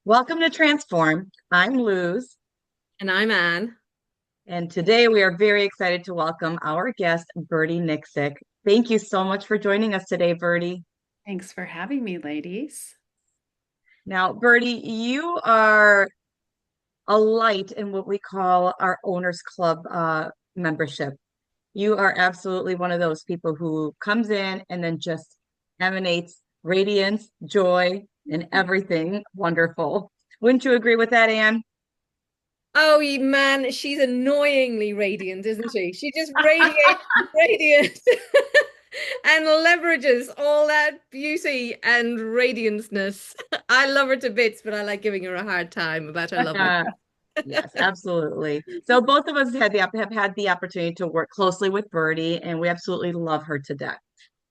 Welcome to Transform. I'm Luz, And I'm Anne. and today we are very excited to welcome our guest, Birdie Nicksic. Thank you so much for joining us today, Birdie. Thanks for having me, ladies. Now, Birdie, you are a light in what we call our Owners Club membership. You are absolutely one of those people who comes in and then just emanates radiance, joy, and everything wonderful. Wouldn't you agree with that, Anne? Oh, man, she's annoyingly radiant, isn't she? She just radiates radiance and leverages all that beauty and radianceness. I love her to bits, but I like giving her a hard time about her loveliness. Yes, absolutely. So both of us have had the opportunity to work closely with Birdie, and we absolutely love her to death.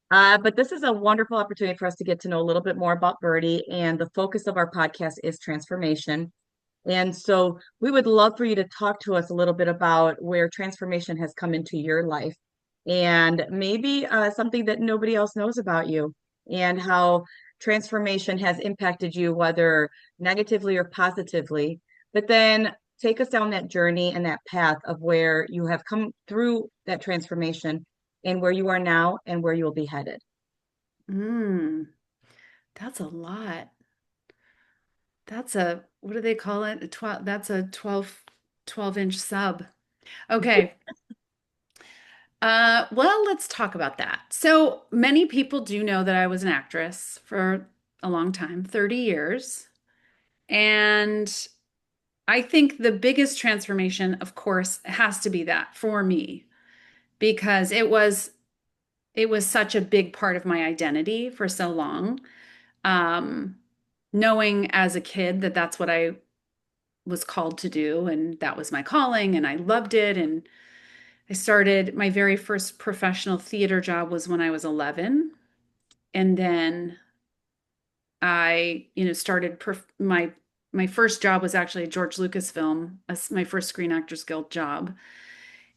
But this is a wonderful opportunity for us to get to know a little bit more about Birdie, and the focus of our podcast is transformation. And so we would love for you to talk to us a little bit about where transformation has come into your life, and maybe something that nobody else knows about you, and how transformation has impacted you, whether negatively or positively. But then take us down that journey and that path of where you have come through that transformation and where you are now and where you will be headed. Mm, that's a lot. What do they call it? That's a 12-inch sub. Okay. Well, let's talk about that. So many people do know that I was an actress for a long time, 30 years. And I think the biggest transformation, of course, has to be that for me, because it was such a big part of my identity for so long. Um, Knowing as a kid that that's what I was called to do, and that was my calling, and I loved it. And I started my very first professional theater job was when I was 11. And then started my first job was actually a George Lucas film, my first Screen Actors Guild job.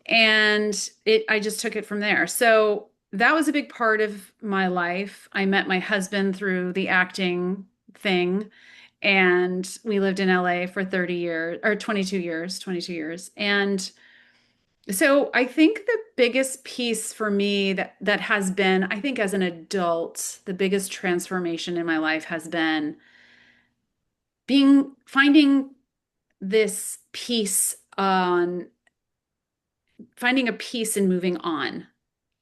And I just took it from there. So that was a big part of my life. I met my husband through the acting thing, and we lived in LA for 30 years or 22 years. And so I think the biggest piece for me that has been, I think as an adult, the biggest transformation in my life has been being finding this peace on finding a peace and moving on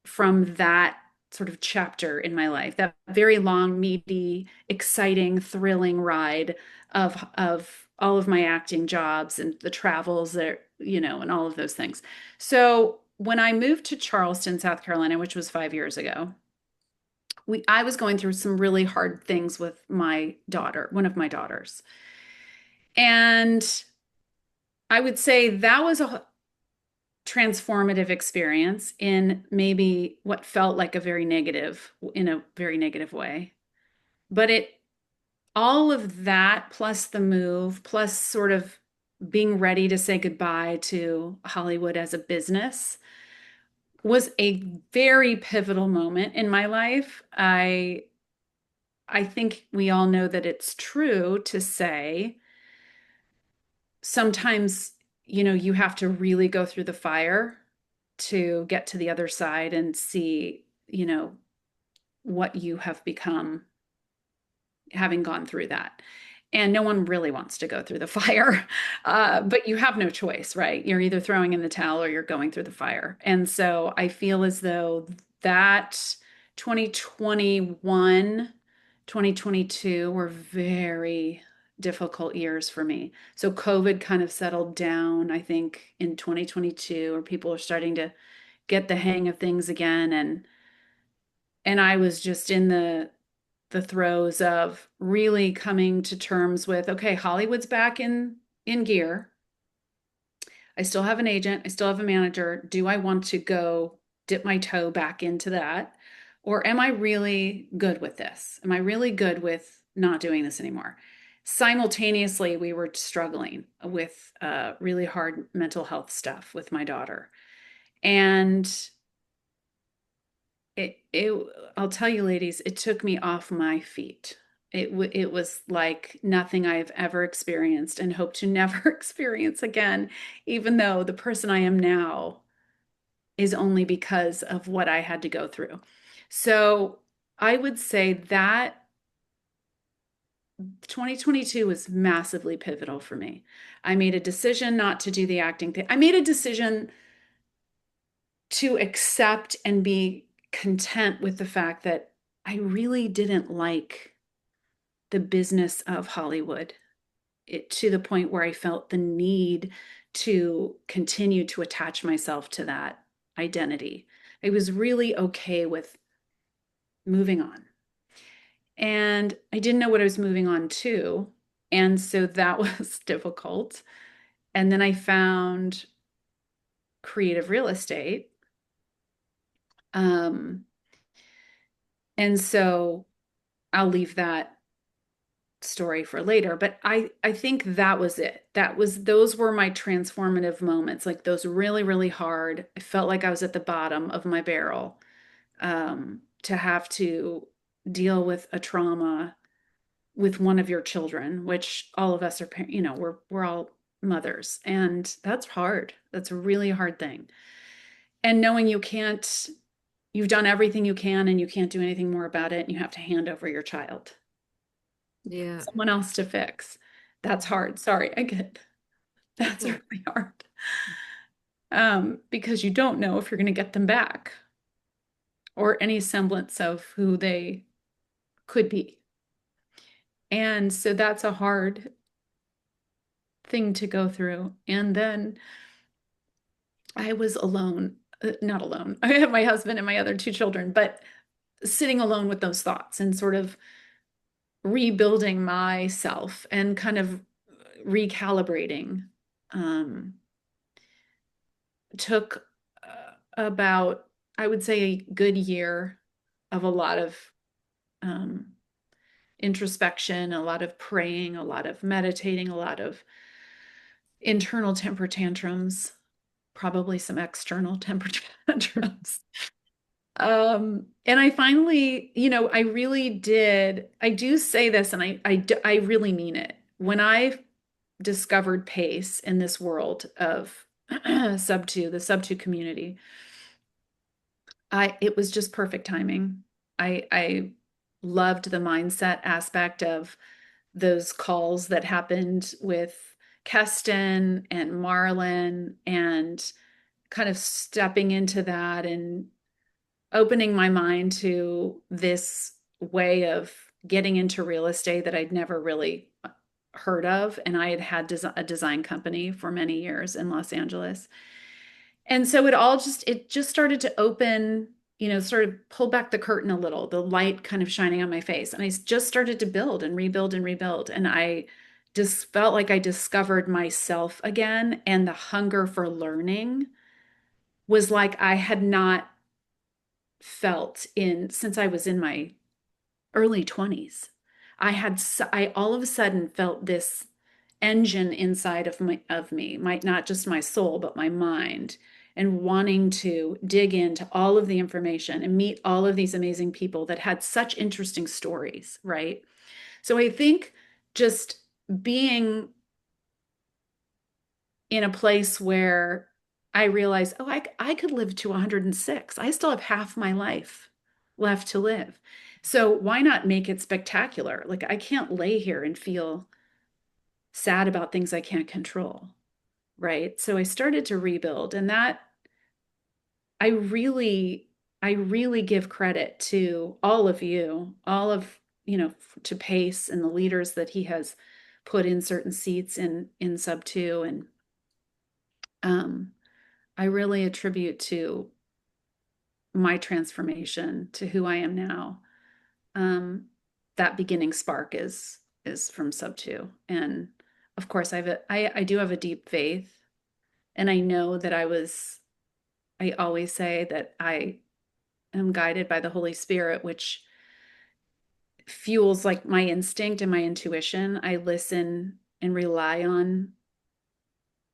from that sort of chapter in my life, that very long, meaty, exciting, thrilling ride of all of my acting jobs and the travels there, and all of those things. So when I moved to Charleston, South Carolina, which was 5 years ago, I was going through some really hard things with my daughter, one of my daughters. And I would say that was a transformative experience in maybe what felt like in a very negative way. But all of that, plus the move, plus sort of being ready to say goodbye to Hollywood as a business, was a very pivotal moment in my life. I think we all know that it's true to say sometimes, you have to really go through the fire to get to the other side and see, what you have become having gone through that. And no one really wants to go through the fire, but you have no choice, right? You're either throwing in the towel or you're going through the fire. And so I feel as though that 2021, 2022 were very difficult years for me. So COVID kind of settled down, I think, in 2022, where people are starting to get the hang of things again. And I was just in the throes of really coming to terms with, okay, Hollywood's back in gear. I still have an agent, I still have a manager. Do I want to go dip my toe back into that? Or am I really good with this? Am I really good with not doing this anymore? Simultaneously, we were struggling with really hard mental health stuff with my daughter. And it I'll tell you, ladies, it took me off my feet. It was like nothing I've ever experienced and hope to never experience again, even though the person I am now is only because of what I had to go through. So I would say that 2022 was massively pivotal for me. I made a decision not to do the acting thing. I made a decision to accept and be content with the fact that I really didn't like the business of Hollywood, to the point where I felt the need to continue to attach myself to that identity. I was really okay with moving on. And I didn't know what I was moving on to. And so that was difficult. And then I found creative real estate. Um, and so I'll leave that story for later, but I think that was it. Those were my transformative moments, like those really, really hard. I felt like I was at the bottom of my barrel, to have to deal with a trauma with one of your children, which all of us are, we're all mothers, and that's hard. That's a really hard thing. And knowing you've done everything you can and you can't do anything more about it, and you have to hand over your child Yeah. someone else to fix. That's hard. Sorry, I get that's really hard. Because you don't know if you're going to get them back or any semblance of who they could be. And so that's a hard thing to go through. And then I was alone, not alone. I have my husband and my other two children, but sitting alone with those thoughts and sort of rebuilding myself and kind of recalibrating. Um, took about, I would say, a good year of a lot of um, introspection, a lot of praying, a lot of meditating, a lot of internal temper tantrums, probably some external temper tantrums. And I finally, I really did. I do say this, and I really mean it. When I discovered pace in this world of the sub two community, it was just perfect timing. I loved the mindset aspect of those calls that happened with Keston and Marlon, and kind of stepping into that and opening my mind to this way of getting into real estate that I'd never really heard of. And I had a design company for many years in Los Angeles. And so it just started to open, sort of pull back the curtain a little, the light kind of shining on my face. And I just started to build and rebuild and rebuild. And I just felt like I discovered myself again. And the hunger for learning was like I had not felt in since I was in my early 20s. I all of a sudden felt this engine inside of me, not just my soul, but my mind, and wanting to dig into all of the information and meet all of these amazing people that had such interesting stories, right? So I think just being in a place where I realized, oh, I could live to 106. I still have half my life left to live. So why not make it spectacular? Like, I can't lay here and feel sad about things I can't control, right? So I started to rebuild, and that I really, I really give credit to all of you, to Pace and the leaders that he has put in certain seats in sub two. And um, I really attribute to my transformation to who I am now. Um, that beginning spark is from sub two. And of course I do have a deep faith, and I know that I always say that I am guided by the Holy Spirit, which fuels like my instinct and my intuition. I listen and rely on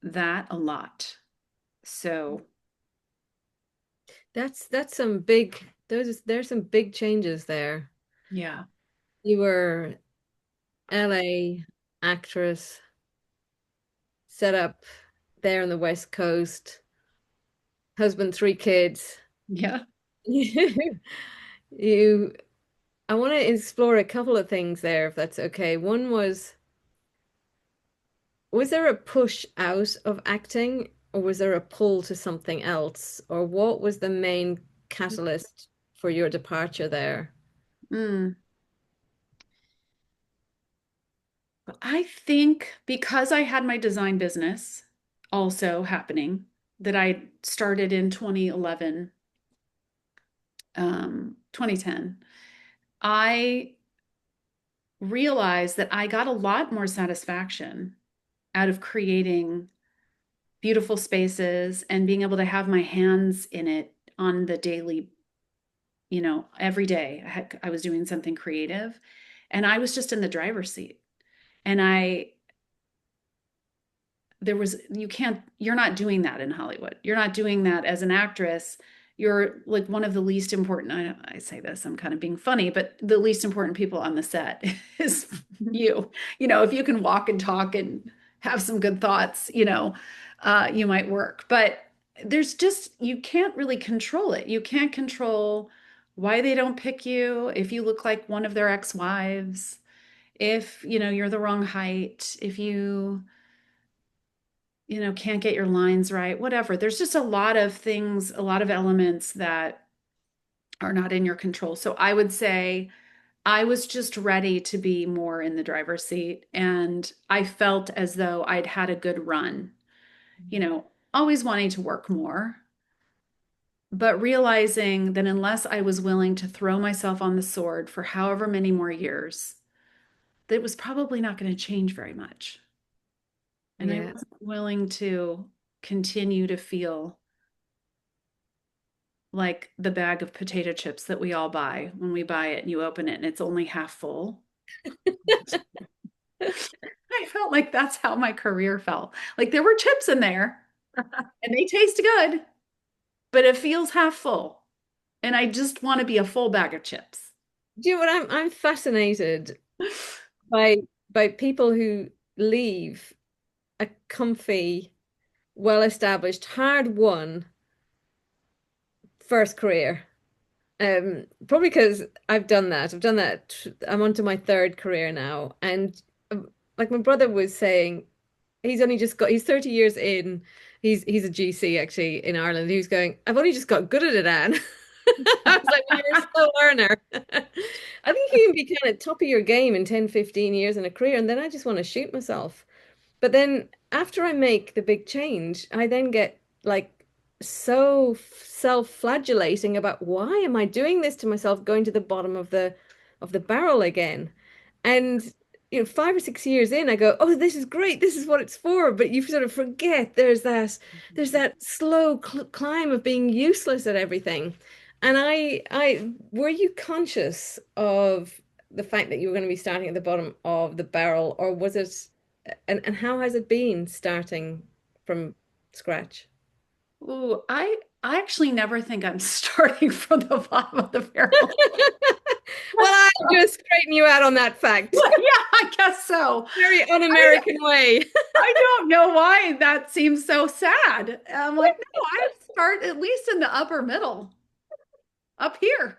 that a lot. So That's some big there's some big changes there. yeah. You were LA actress, set up there on the West Coast, husband, 3 kids. Yeah. You, I want to explore a couple of things there, if that's okay. One was there a push out of acting, or was there a pull to something else? Or what was the main catalyst for your departure there? Mm. I think because I had my design business also happening that I started in 2011, 2010, I realized that I got a lot more satisfaction out of creating beautiful spaces and being able to have my hands in it on the daily, every day. I was doing something creative and I was just in the driver's seat. And you're not doing that in Hollywood. You're not doing that as an actress. You're like one of the least important, I say this, I'm kind of being funny, but the least important people on the set is you. If you can walk and talk and have some good thoughts, you might work. But you can't really control it. You can't control why they don't pick you, if you look like one of their ex-wives, if, you're the wrong height, if can't get your lines right, whatever. There's just a lot of things, a lot of elements that are not in your control. So I would say I was just ready to be more in the driver's seat. And I felt as though I'd had a good run, always wanting to work more, but realizing that unless I was willing to throw myself on the sword for however many more years, that it was probably not going to change very much. And I Yeah. wasn't willing to continue to feel like the bag of potato chips that we all buy when we buy it and you open it and it's only half full. I felt like that's how my career felt. Like there were chips in there and they taste good, but it feels half full. And I just want to be a full bag of chips. Do you know what I'm fascinated by people who leave a comfy, well-established, hard-won first career. Probably because I've done that. I've done that. I'm onto my third career now. And like my brother was saying, he's 30 years in. He's a GC actually in Ireland. He was going, I've only just got good at it, Anne. I was like, well, you're a slow learner. I think you can be kind of top of your game in 10, 15 years in a career, and then I just want to shoot myself. But then after I make the big change, I then get like so self-flagellating about why am I doing this to myself, going to the bottom of the barrel again. And 5 or 6 years in, I go, oh, this is great. This is what it's for. But you sort of forget there's that slow climb of being useless at everything. And I were you conscious of the fact that you were going to be starting at the bottom of the barrel, or was it, and how has it been starting from scratch? Ooh, I actually never think I'm starting from the bottom of the barrel. Well, I'll just straighten you out on that fact. Yeah, I guess so. Very un-American way. I don't know why that seems so sad. I'm like, no, I start at least in the upper middle, up here.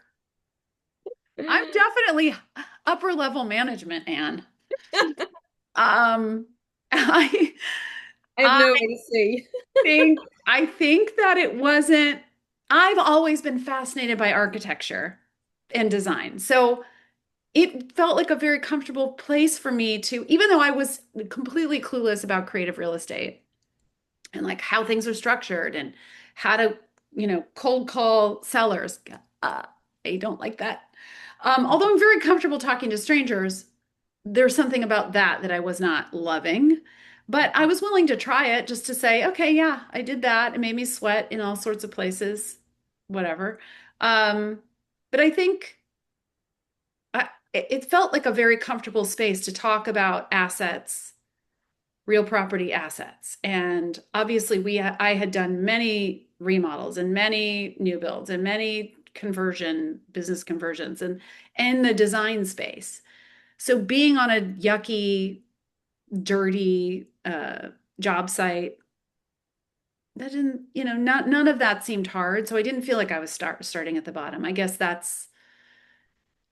I'm definitely upper level management, Anne. Um, I I have no AC. I think that it wasn't. I've always been fascinated by architecture and design. So it felt like a very comfortable place for me to, even though I was completely clueless about creative real estate and like how things are structured and how to, cold call sellers. I don't like that. Although I'm very comfortable talking to strangers, there's something about that I was not loving. But I was willing to try it just to say, okay, yeah, I did that. It made me sweat in all sorts of places, whatever. But I think it felt like a very comfortable space to talk about assets, real property assets. And obviously I had done many remodels and many new builds and many business conversions and in the design space. So being on a yucky, dirty job site, that didn't, none of that seemed hard. So I didn't feel like I was starting at the bottom. I guess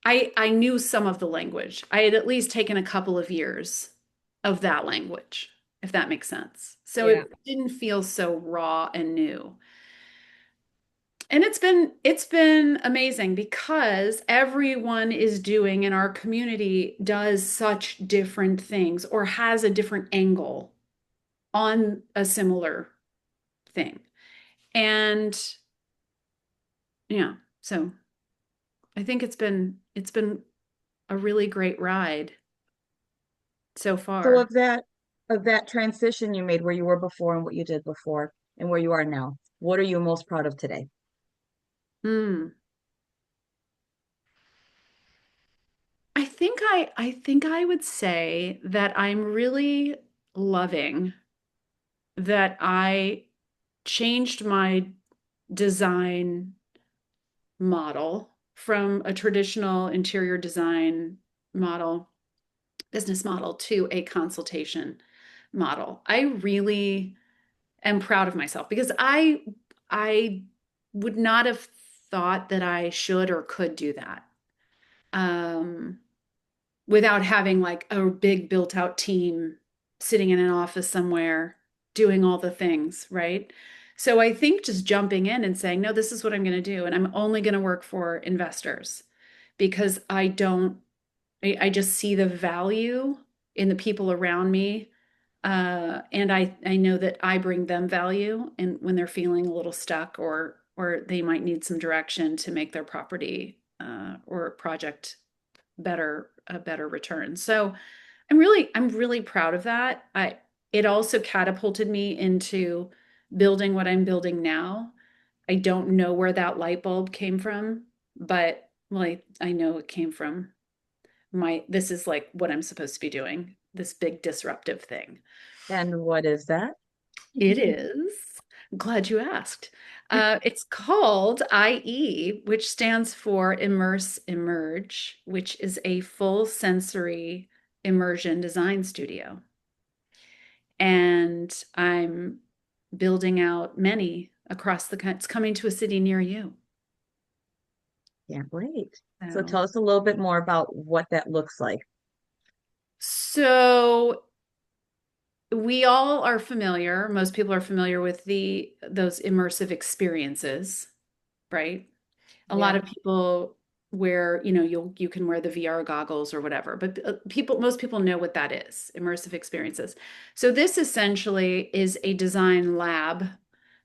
I knew some of the language. I had at least taken a couple of years of that language, if that makes sense. So Yeah. it didn't feel so raw and new. And it's been amazing because everyone is doing in our community does such different things or has a different angle on a similar thing. And yeah, so I think it's been a really great ride so So far. of that transition you made where you were before and what you did before and where you are now, what are you most proud of today? Hmm. I think I would say that I'm really loving that I changed my design model from a traditional interior design model, business model to a consultation model. I really am proud of myself because I would not have thought that I should or could do that. Um, Without having like a big built out team sitting in an office somewhere doing all the things, right? So I think just jumping in and saying, no, this is what I'm going to do. And I'm only going to work for investors because I just see the value in the people around me. And I know that I bring them value and when they're feeling a little stuck or they might need some direction to make their property or project a better return. So I'm really proud of that. It also catapulted me into building what I'm building now. I don't know where that light bulb came from, but well, I know it came from this is like what I'm supposed to be doing, this big disruptive thing. And what is that? It is. I'm glad you asked. It's called IE, which stands for Immerse Emerge, which is a full sensory immersion design studio. And I'm building out many across the country. It's coming to a city near you. Can't wait. So So, tell us a little bit more about what that looks like. so we all are familiar, most people are familiar with those immersive experiences, right? A lot Yeah. of people wear, you can wear the VR goggles or whatever, but most people know what that is, immersive experiences. So this essentially is a design lab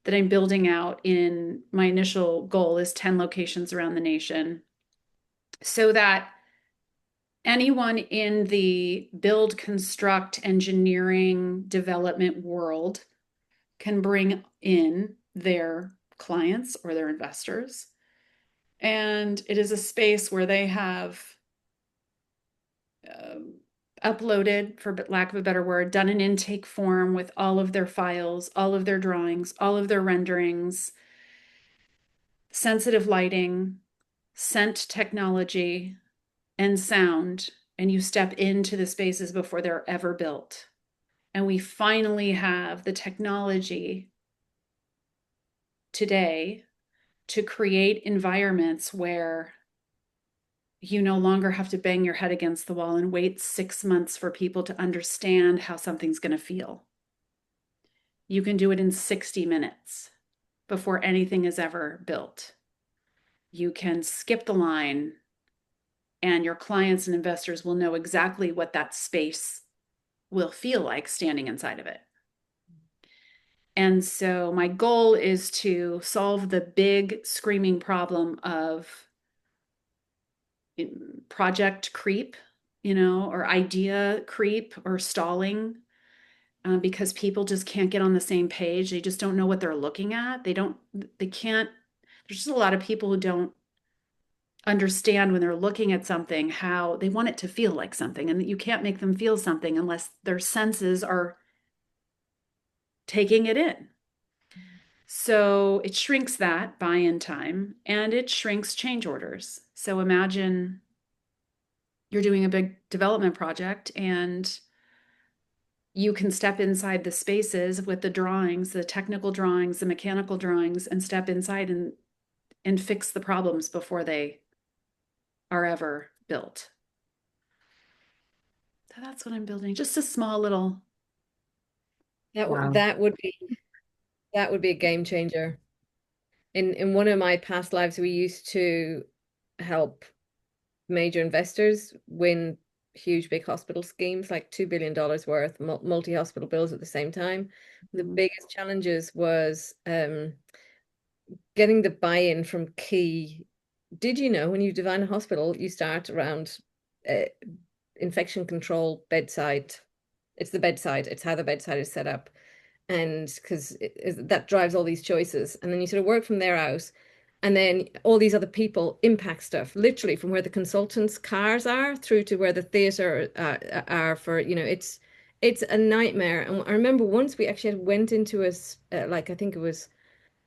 that I'm building out in my initial goal is 10 locations around the nation so that anyone in the build, construct, engineering, development world can bring in their clients or their investors. And it is a space where they have uploaded, for lack of a better word, done an intake form with all of their files, all of their drawings, all of their renderings, sensitive lighting, scent technology, and sound. And you step into the spaces before they're ever built. And we finally have the technology today to create environments where you no longer have to bang your head against the wall and wait 6 months for people to understand how something's going to feel. You can do it in 60 minutes before anything is ever built. You can skip the line, and your clients and investors will know exactly what that space will feel like standing inside of it. And so, my goal is to solve the big screaming problem of project creep, or idea creep or stalling, because people just can't get on the same page. They just don't know what they're looking at. They can't, there's just a lot of people who don't understand when they're looking at something how they want it to feel like something, and that you can't make them feel something unless their senses are taking it in. So it shrinks that buy-in time and it shrinks change orders. So imagine you're doing a big development project and you can step inside the spaces with the drawings, the technical drawings, the mechanical drawings, and step inside and fix the problems before they are ever built. So that's what I'm building. Just a small little. Wow. That would be a game changer. In one of my past lives, we used to help major investors win huge big hospital schemes, like $2 billion worth, multi-hospital bills at the same time. The biggest challenges was getting the buy-in from key. Did you know when you design a hospital, you start around infection control bedside? It's the bedside. It's how the bedside is set up. And because that drives all these choices. And then you sort of work from there out. And then all these other people impact stuff, literally from where the consultants' cars are through to where the theater are for, it's a nightmare. And I remember once we actually went into like, I think it was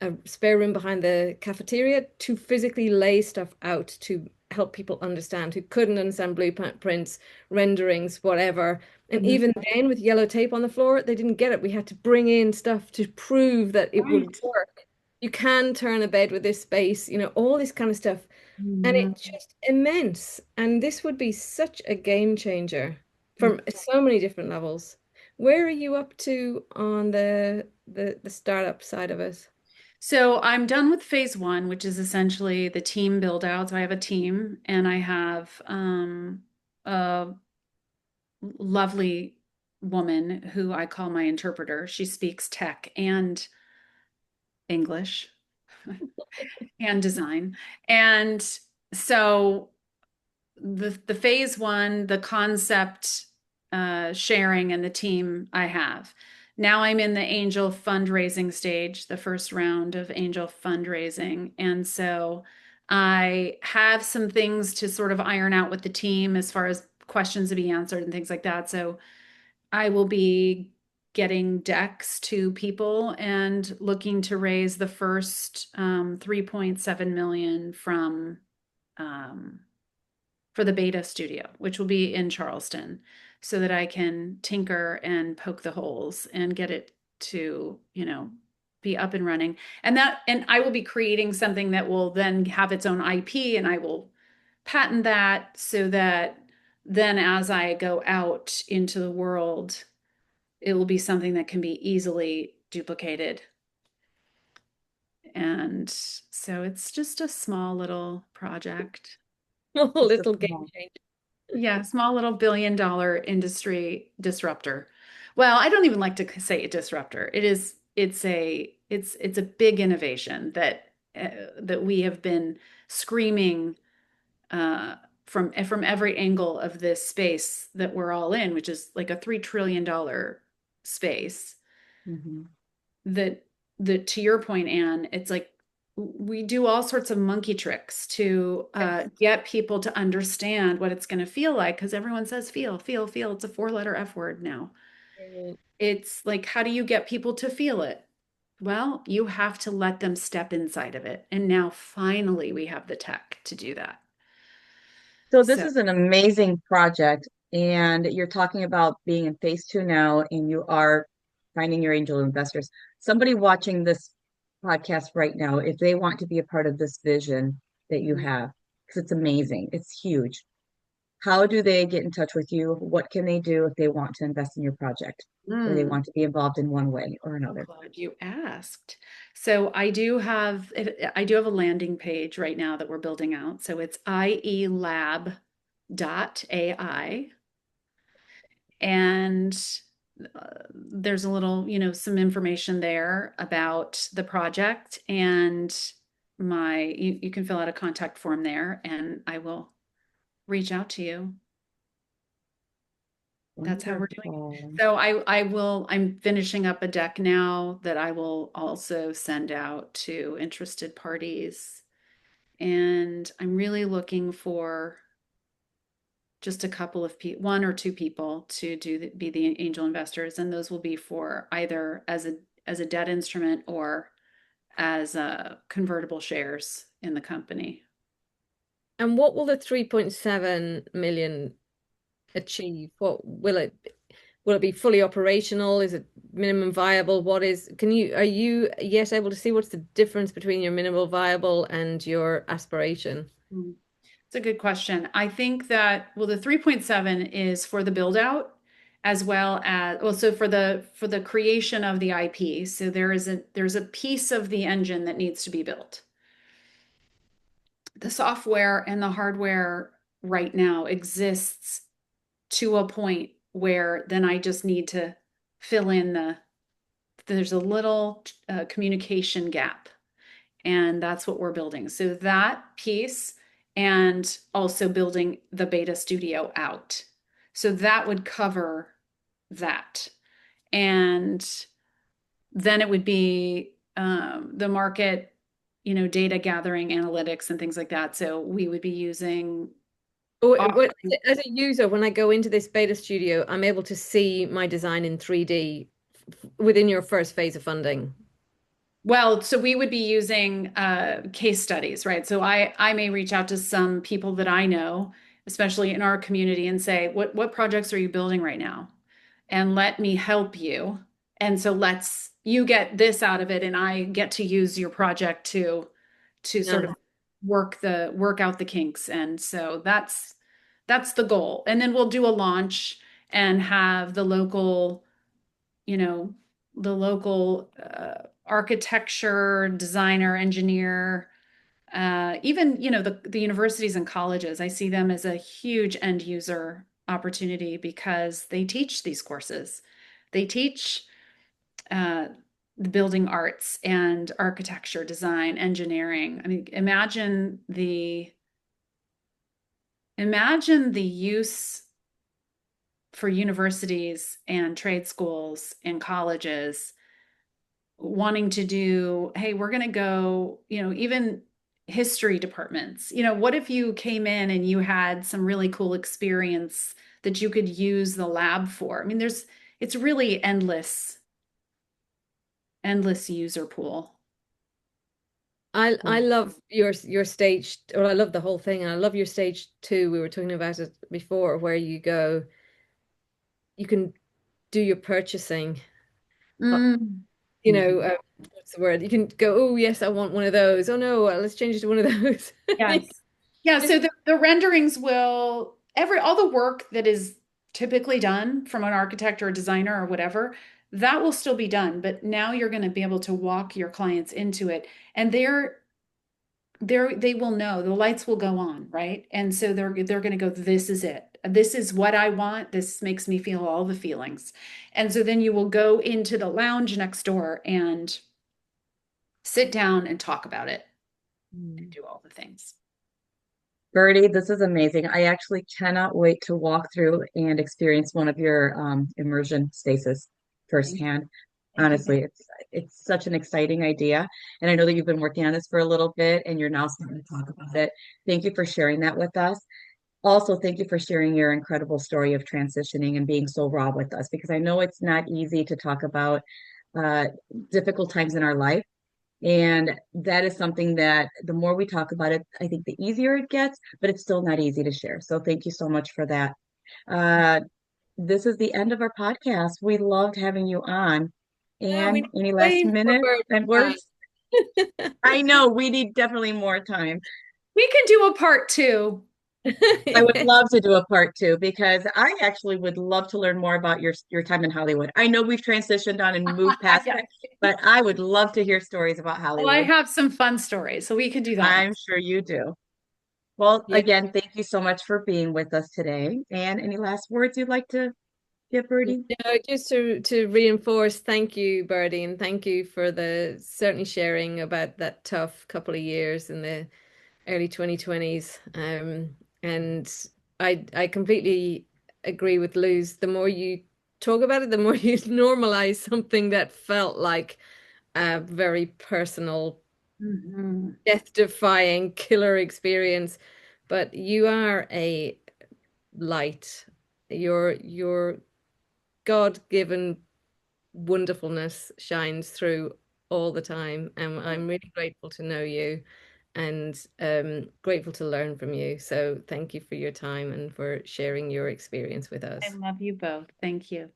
a spare room behind the cafeteria to physically lay stuff out to help people understand who couldn't understand blueprints, renderings, whatever. And even then, with yellow tape on the floor, they didn't get it. We had to bring in stuff to prove that it would work. You can turn a bed with this space, all this kind of stuff. And it's just immense. And this would be such a game changer from so many different levels. Where are you up to on the startup side of it? So I'm done with phase one, which is essentially the team build out. So I have a team and I have a lovely woman who I call my interpreter. She speaks tech and English and design. And so the phase one, the concept sharing and the team I have. Now I'm in the angel fundraising stage, the first round of angel fundraising. And so I have some things to sort of iron out with the team as far as questions to be answered and things like that. So I will be getting decks to people and looking to raise the first 3.7 million from for the beta studio, which will be in Charleston, so that I can tinker and poke the holes and get it to, be up and running. And I will be creating something that will then have its own IP and I will patent that so that then as I go out into the world, it will be something that can be easily duplicated. And so it's just a small little project. Little game changer. Yeah, small little $1 billion industry disruptor. Well, I don't even like to say a disruptor. It's a big innovation that we have been screaming from every angle of this space that we're all in, which is like a $3 trillion space. That to your point, Anne, it's like we do all sorts of monkey tricks to get people to understand what it's going to feel like, because everyone says feel, feel, feel. It's a 4-letter F word now. It's like, how do you get people to feel it? Well, you have to let them step inside of it. And now finally we have the tech to do that. So this is an amazing project, and you're talking about being in phase two now, and you are finding your angel investors. Somebody watching this podcast right now, if they want to be a part of this vision that you have, because it's amazing, it's huge. How do they get in touch with you? What can they do if they want to invest in your project, or they want to be involved in one way or another? Glad you asked. So I do have a landing page right now that we're building out. So it's ielab.ai, and there's a little, some information there about the project, and you can fill out a contact form there and I will reach out to you. That's how we're doing it. So I'm finishing up a deck now that I will also send out to interested parties. And I'm really looking for just a couple of people, one or two people to be the angel investors. And those will be for either as a debt instrument or as convertible shares in the company. And what will the 3.7 million achieve? What will it be fully operational? Is it minimum viable? Are you yet able to see what's the difference between your minimal viable and your aspiration? Mm. It's a good question. I think that, well, the 3.7 is for the build out as well as, well, so for the creation of the IP. So there's a piece of the engine that needs to be built. The software and the hardware right now exists to a point where then I just need to fill in there's a little communication gap, and that's what we're building. So that piece, and also building the beta studio out. So that would cover that. And then it would be the market, data gathering, analytics, and things like that. So we would be using. As a user, when I go into this beta studio, I'm able to see my design in 3D within your first phase of funding. Well, so we would be using case studies, right? So I may reach out to some people that I know, especially in our community, and say, what projects are you building right now? And let me help you. And so let's you get this out of it, and I get to use your project to sort of work out the kinks. And so that's the goal. And then we'll do a launch and have you know, the local architecture, designer, engineer, even, the universities and colleges. I see them as a huge end user opportunity because they teach these courses. They teach the building arts and architecture, design, engineering. I mean, imagine the use for universities and trade schools and colleges wanting to do, hey, we're going to go, even history departments. What if you came in and you had some really cool experience that you could use the lab for? I mean, it's really endless user pool. I love your stage, or I love the whole thing, and I love your stage two. We were talking about it before, where you can do your purchasing. Mm. What's the word? You can go, oh yes, I want one of those. Oh no, let's change it to one of those. Yes. Yeah, so the renderings will all the work that is typically done from an architect or a designer or whatever, that will still be done, but now you're going to be able to walk your clients into it, and they will know the lights will go on, right? And so they're going to go, this is it. This is what I want. This makes me feel all the feelings. And so then you will go into the lounge next door and sit down and talk about it and do all the things. Birdie, this is amazing. I actually cannot wait to walk through and experience one of your immersion spaces firsthand. Thank you. Honestly, it's such an exciting idea. And I know that you've been working on this for a little bit and you're now starting to talk about it. Thank you for sharing that with us. Also, thank you for sharing your incredible story of transitioning and being so raw with us, because I know it's not easy to talk about uh, difficult times in our life. And that is something that the more we talk about it, I think the easier it gets, but it's still not easy to share. So thank you so much for that. Uh, this is the end of our podcast. We loved having you on. Yeah, we And need any last way more minute birds and than words? I know we need definitely more time. We can do a part two. I would that. love to do a part two because I actually would love to learn more about your time in Hollywood. I know we've transitioned on and moved past Yeah. that, but I would love to hear stories about Well, I Hollywood. have some fun stories, so we could do that I'm next. sure you do. Well, Yeah. again, thank you so much for being with us today. And any last words you'd like to give, Birdie? No, just to reinforce, thank you, Birdie, and thank you for the certainly sharing about that tough couple of years in the early 2020s. And I completely agree with Luz. The more you talk about it, the more you normalize something that felt like a very personal, Mhm. death-defying killer experience. But you are a light. Your God-given wonderfulness shines through all the time. And I'm really grateful to know you. and grateful to learn from you. So thank you for your time and for sharing your experience with I us. love you both. Thank you.